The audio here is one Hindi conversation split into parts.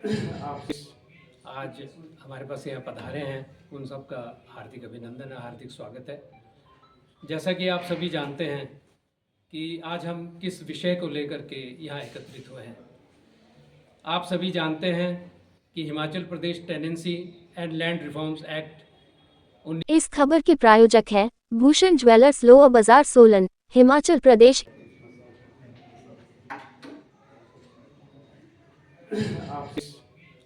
आप आज हमारे पास यहाँ पधारे हैं, उन सब का हार्दिक अभिनंदन है, हार्दिक स्वागत है। जैसा कि आप सभी जानते हैं कि आज हम किस विषय को लेकर के यहाँ एकत्रित हुए हैं। आप सभी जानते हैं कि Himachal Pradesh tenancy and land reforms act इस खबर के प्रायोजक है भूषण ज्वेलर्स, लोअर बाजार, सोलन, हिमाचल प्रदेश। आप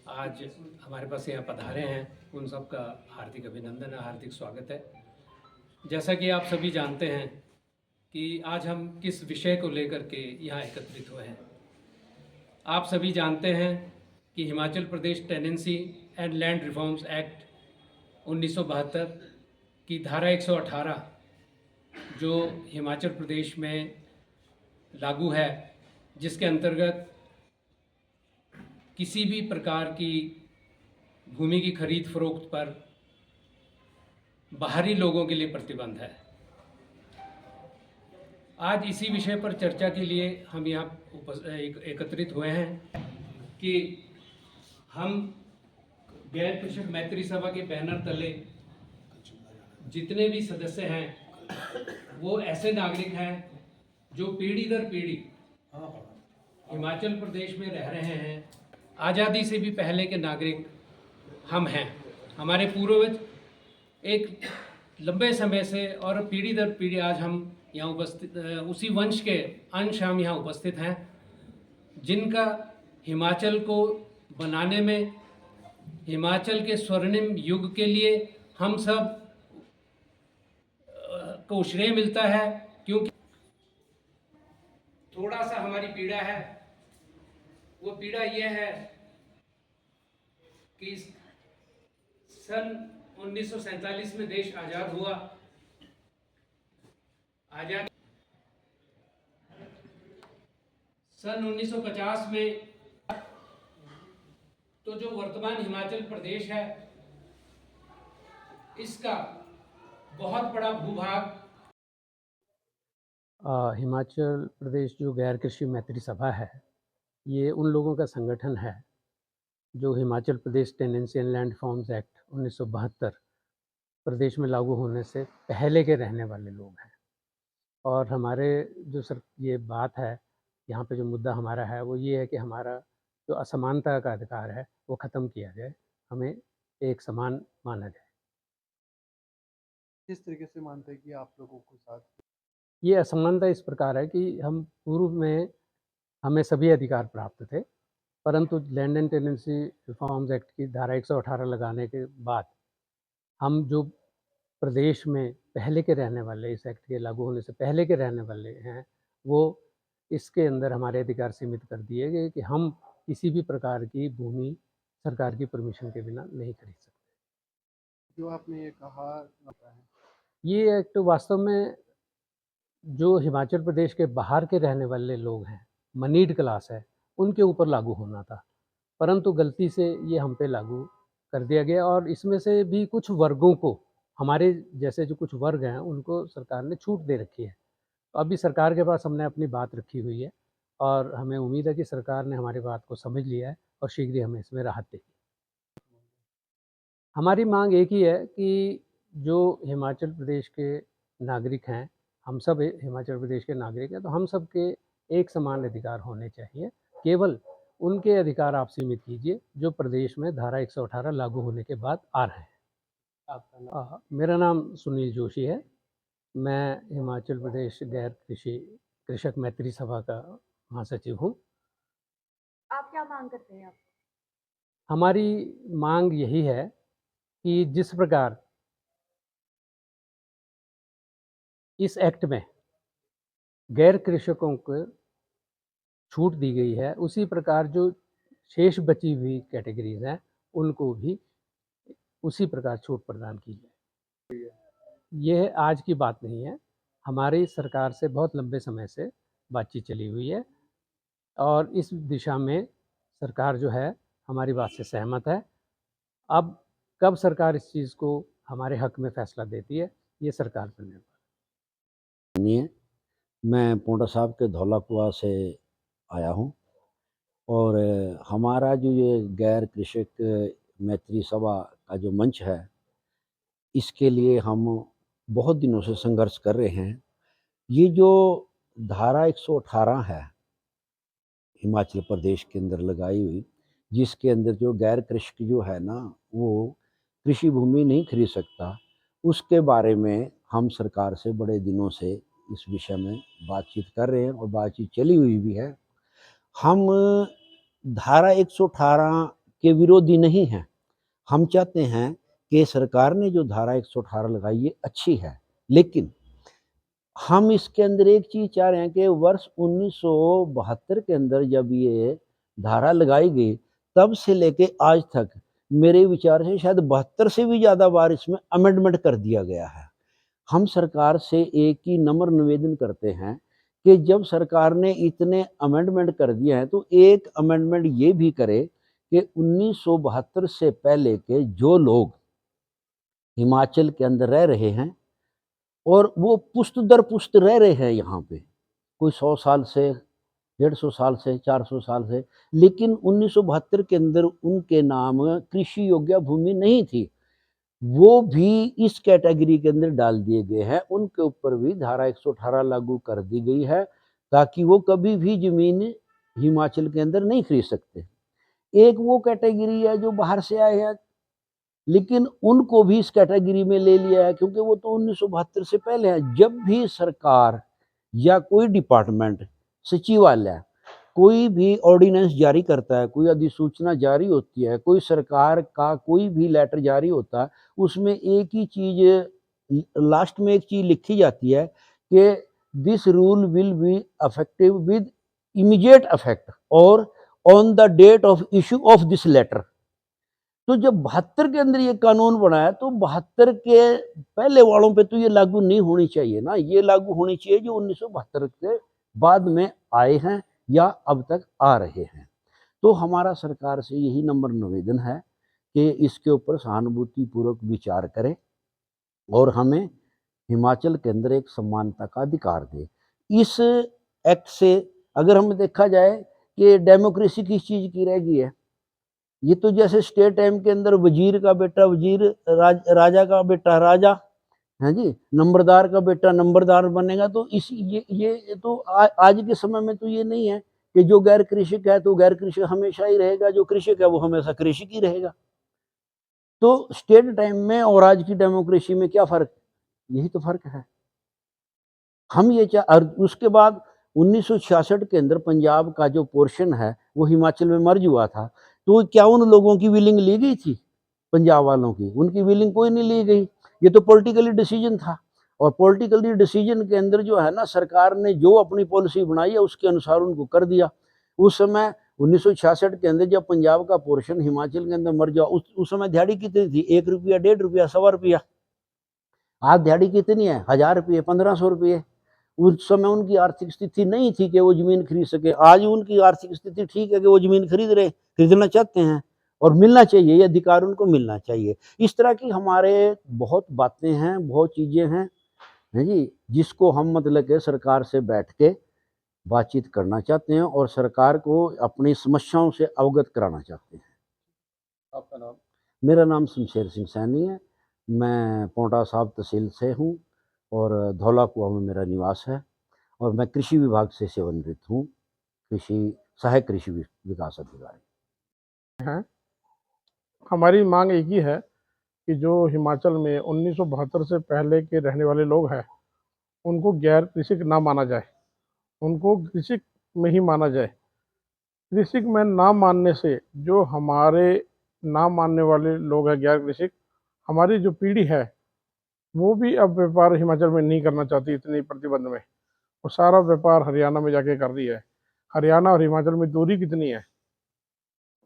आज हमारे पास यहाँ पधारे हैं, उन सब का हार्दिक अभिनंदन है, हार्दिक स्वागत है। जैसा कि आप सभी जानते हैं कि आज हम किस विषय को लेकर के यहाँ एकत्रित हुए हैं। आप सभी जानते हैं कि Himachal Pradesh tenancy and land reforms act 1972 की धारा 118 जो हिमाचल प्रदेश में लागू है, जिसके अंतर्गत किसी भी प्रकार की भूमि की खरीद फरोख्त पर बाहरी लोगों के लिए प्रतिबंध है। आज इसी विषय पर चर्चा के लिए हम यहाँ एकत्रित हुए हैं कि हम गैर कृषक मैत्री सभा के बैनर तले जितने भी सदस्य हैं वो ऐसे नागरिक हैं जो पीढ़ी दर पीढ़ी हिमाचल प्रदेश में रह रहे हैं। आज़ादी से भी पहले के नागरिक हम हैं। हमारे पूर्वज एक लंबे समय से और पीढ़ी दर पीढ़ी आज हम यहाँ उपस्थित, उसी वंश के अंश हम यहाँ उपस्थित हैं जिनका हिमाचल को बनाने में, हिमाचल के स्वर्णिम युग के लिए हम सब को श्रेय मिलता है। क्योंकि थोड़ा सा हमारी पीड़ा है, वो पीड़ा यह है कि सन 1947 में देश आज़ाद हुआ। आज़ाद सन 1950 में तो जो वर्तमान हिमाचल प्रदेश है इसका बहुत बड़ा भूभाग हिमाचल प्रदेश जो गैर कृषि मैत्री सभा है, ये उन लोगों का संगठन है जो Himachal Pradesh tenancy and land reforms act 1972 प्रदेश में लागू होने से पहले के रहने वाले लोग हैं। और हमारे जो ये बात है, यहाँ पे जो मुद्दा हमारा है वो ये है कि हमारा जो असमानता का अधिकार है वो ख़त्म किया जाए, हमें एक समान माना जाए। किस तरीके से मानते हैं कि आप लोगों को साथ? ये असमानता इस प्रकार है कि हम पूर्व में हमें सभी अधिकार प्राप्त थे, परंतु land and tenancy reforms act की धारा 118 लगाने के बाद हम जो प्रदेश में पहले के रहने वाले, इस एक्ट के लागू होने से पहले के रहने वाले हैं, वो इसके अंदर हमारे अधिकार सीमित कर दिए गए कि हम किसी भी प्रकार की भूमि सरकार की परमिशन के बिना नहीं खरीद सकते। जो आपने ये कहा है, ये एक्ट वास्तव में जो हिमाचल प्रदेश के बाहर के रहने वाले लोग हैं, मनीड क्लास है, उनके ऊपर लागू होना था, परंतु गलती से ये हम पे लागू कर दिया गया। और इसमें से भी कुछ वर्गों को, हमारे जैसे जो कुछ वर्ग हैं, उनको सरकार ने छूट दे रखी है। तो अभी सरकार के पास हमने अपनी बात रखी हुई है और हमें उम्मीद है कि सरकार ने हमारी बात को समझ लिया है और शीघ्र ही हमें इसमें राहत देगी। हमारी मांग एक ही है कि जो हिमाचल प्रदेश के नागरिक हैं, हम सब हिमाचल प्रदेश के नागरिक हैं, तो हम सब के एक समान अधिकार होने चाहिए। केवल उनके अधिकार आप सीमित कीजिए जो प्रदेश में धारा 118 लागू होने के बाद आ रहे हैं। आपका मेरा नाम सुनील जोशी है। मैं हिमाचल प्रदेश गैर कृषि कृषक मैत्री सभा का महासचिव हूँ। आप क्या मांग करते हैं? आप हमारी मांग यही है कि जिस प्रकार इस एक्ट में गैर कृषकों को छूट दी गई है, उसी प्रकार जो शेष बची हुई कैटेगरीज हैं उनको भी उसी प्रकार छूट प्रदान की जाए। यह आज की बात नहीं है, हमारी सरकार से बहुत लंबे समय से बातचीत चली हुई है और इस दिशा में सरकार जो है हमारी बात से सहमत है। अब कब सरकार इस चीज़ को हमारे हक में फैसला देती है, ये सरकार पर निर्भर। मैं पोंटा साहब के धौलाकुआ से आया हूँ। और हमारा जो ये गैर कृषक मैत्री सभा का जो मंच है, इसके लिए हम बहुत दिनों से संघर्ष कर रहे हैं। ये जो धारा 118 है हिमाचल प्रदेश के अंदर लगाई हुई, जिसके अंदर जो गैर कृषक जो है ना, वो कृषि भूमि नहीं खरीद सकता, उसके बारे में हम सरकार से बड़े दिनों से इस विषय में बातचीत कर रहे हैं और बातचीत चली हुई भी है। हम धारा 118 के विरोधी नहीं हैं। हम चाहते हैं कि सरकार ने जो धारा 118 लगाई ये अच्छी है, लेकिन हम इसके अंदर एक चीज़ चाह रहे हैं कि वर्ष 1972 के अंदर जब ये धारा लगाई गई, तब से लेके आज तक मेरे विचार से शायद 72 से भी ज़्यादा बार इसमें अमेंडमेंट कर दिया गया है। हम सरकार से एक ही नम्र निवेदन करते हैं कि जब सरकार ने इतने अमेंडमेंट कर दिए हैं, तो एक अमेंडमेंट ये भी करे कि 1972 से पहले के जो लोग हिमाचल के अंदर रह रहे हैं और वो पुश्त दर पुश्त रह रहे हैं यहाँ पे, कोई 100 साल से, 150 साल से, 400 साल से, लेकिन 1972 के अंदर उनके नाम कृषि योग्य भूमि नहीं थी, वो भी इस कैटेगरी के अंदर डाल दिए गए हैं। उनके ऊपर भी धारा 118 लागू कर दी गई है, ताकि वो कभी भी ज़मीन हिमाचल के अंदर नहीं खरीद सकते। एक वो कैटेगरी है जो बाहर से आए हैं, लेकिन उनको भी इस कैटेगरी में ले लिया है, क्योंकि वो तो 1972 से पहले है। जब भी सरकार या कोई डिपार्टमेंट, सचिवालय कोई भी ऑर्डिनेंस जारी करता है, कोई अधिसूचना जारी होती है, कोई सरकार का कोई भी लेटर जारी होता है, उसमें एक ही चीज़ लास्ट में एक चीज़ लिखी जाती है कि this rule will be effective with immediate effect और on the date of issue of this letter. तो जब 72 के अंदर ये कानून बना है, तो 72 के पहले वालों पे तो ये लागू नहीं होनी चाहिए ना, ये लागू होनी चाहिए जो 1972 के बाद में आए हैं या अब तक आ रहे हैं। तो हमारा सरकार से यही नम्र निवेदन है कि इसके ऊपर सहानुभूतिपूर्वक विचार करें और हमें हिमाचल के अंदर एक समानता का अधिकार दे। इस एक्ट से अगर हमें देखा जाए कि डेमोक्रेसी किस चीज़ की रह गई है, ये तो जैसे स्टेट टाइम के अंदर वजीर का बेटा वजीर, राजा का बेटा राजा, है जी, नंबरदार का बेटा नंबरदार बनेगा। तो इस ये तो आज के समय में तो ये नहीं है कि जो गैर कृषक है तो गैर कृषक हमेशा ही रहेगा, जो कृषक है वो हमेशा कृषक ही रहेगा। तो स्टेट टाइम में और आज की डेमोक्रेसी में क्या फर्क, यही तो फर्क है। हम ये और उसके बाद 1966 के अंदर पंजाब का जो पोर्शन है वो हिमाचल में मर्ज हुआ था, तो क्या उन लोगों की विलिंग ली गई थी? पंजाब वालों की उनकी विलिंग कोई नहीं ली गई। ये तो पॉलिटिकली डिसीजन था, और पॉलिटिकली डिसीजन के अंदर जो है ना, सरकार ने जो अपनी पॉलिसी बनाई है उसके अनुसार उनको कर दिया। उस समय 1966 के अंदर जब पंजाब का पोर्शन हिमाचल के अंदर मर्ज हुआ, उस समय दिहाड़ी कितनी थी? 1 रुपया, 1.5 रुपया, 1.25 रुपया। आज दिहाड़ी कितनी है? 1000 रुपये, 1500 रुपये। उस समय उनकी आर्थिक स्थिति नहीं थी कि वो ज़मीन खरीद सके। आज उनकी आर्थिक स्थिति ठीक है कि वो ज़मीन खरीदना चाहते हैं, और मिलना चाहिए, ये अधिकार उनको मिलना चाहिए। इस तरह की हमारे बहुत बातें हैं, बहुत चीज़ें हैं जी, जिसको हम मतलब के सरकार से बैठ के बातचीत करना चाहते हैं और सरकार को अपनी समस्याओं से अवगत कराना चाहते हैं। आपका नाम? मेरा नाम शमशेर सिंह सैनी है। मैं पांवटा साहिब तहसील से हूँ और धौला कुआं में मेरा निवास है, और मैं कृषि विभाग से सेवानिवृत्त हूँ, सहायक कृषि विकास अधिकारी। हैं। हमारी मांग एक ही है कि जो हिमाचल में 1972 से पहले के रहने वाले लोग हैं, उनको गैर कृषक ना माना जाए, उनको कृषक में ही माना जाए। कृषक में ना मानने से जो हमारे ना मानने वाले लोग हैं गैर कृषक, हमारी जो पीढ़ी है वो भी अब व्यापार हिमाचल में नहीं करना चाहती इतनी प्रतिबंध में। वो सारा व्यापार हरियाणा में जाके कर रही है। हरियाणा और हिमाचल में दूरी कितनी है,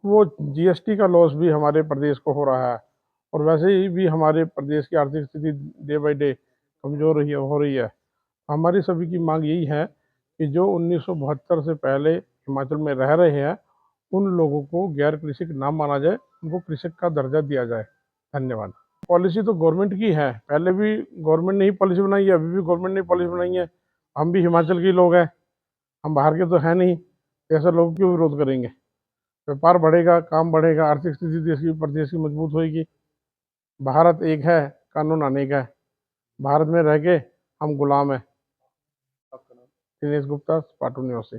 वो जीएसटी का लॉस भी हमारे प्रदेश को हो रहा है, और वैसे ही भी हमारे प्रदेश की आर्थिक स्थिति डे बाय डे कमज़ोर हो रही है। हमारी सभी की मांग यही है कि जो 1972 से पहले हिमाचल में रह रहे हैं, उन लोगों को गैर कृषक ना माना जाए, उनको कृषक का दर्जा दिया जाए। धन्यवाद। पॉलिसी तो गवर्नमेंट की है, पहले भी गवर्नमेंट ने ही पॉलिसी बनाई है, अभी भी गवर्नमेंट ने पॉलिसी बनाई है। हम भी हिमाचल के लोग हैं, हम बाहर के तो हैं नहीं, ऐसे लोग क्यों विरोध करेंगे। व्यापार बढ़ेगा, काम बढ़ेगा, आर्थिक स्थिति देश की प्रदेश की मजबूत होगी। भारत एक है, कानून अनेक है। भारत में रह के हम गुलाम हैं। दिनेश गुप्ता, पाटू निवासी।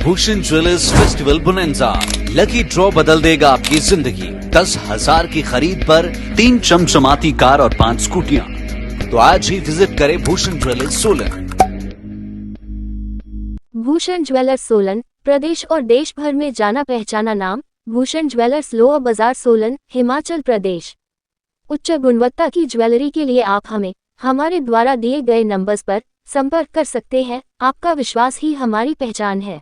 Bhushan jewellers festival bonanza, lucky draw बदल देगा आपकी जिंदगी। 10,000 की खरीद पर 3 चमचमाती कार और 5 स्कूटियां। तो आज ही विजिट करें भूषण ज्वेलर्स सोलन। भूषण ज्वेलर्स सोलन, प्रदेश और देश भर में जाना पहचाना नाम। भूषण ज्वेलर्स लोअर बाजार सोलन, हिमाचल प्रदेश। उच्च गुणवत्ता की ज्वेलरी के लिए आप हमें हमारे द्वारा दिए गए नंबर्स पर संपर्क कर सकते हैं। आपका विश्वास ही हमारी पहचान है।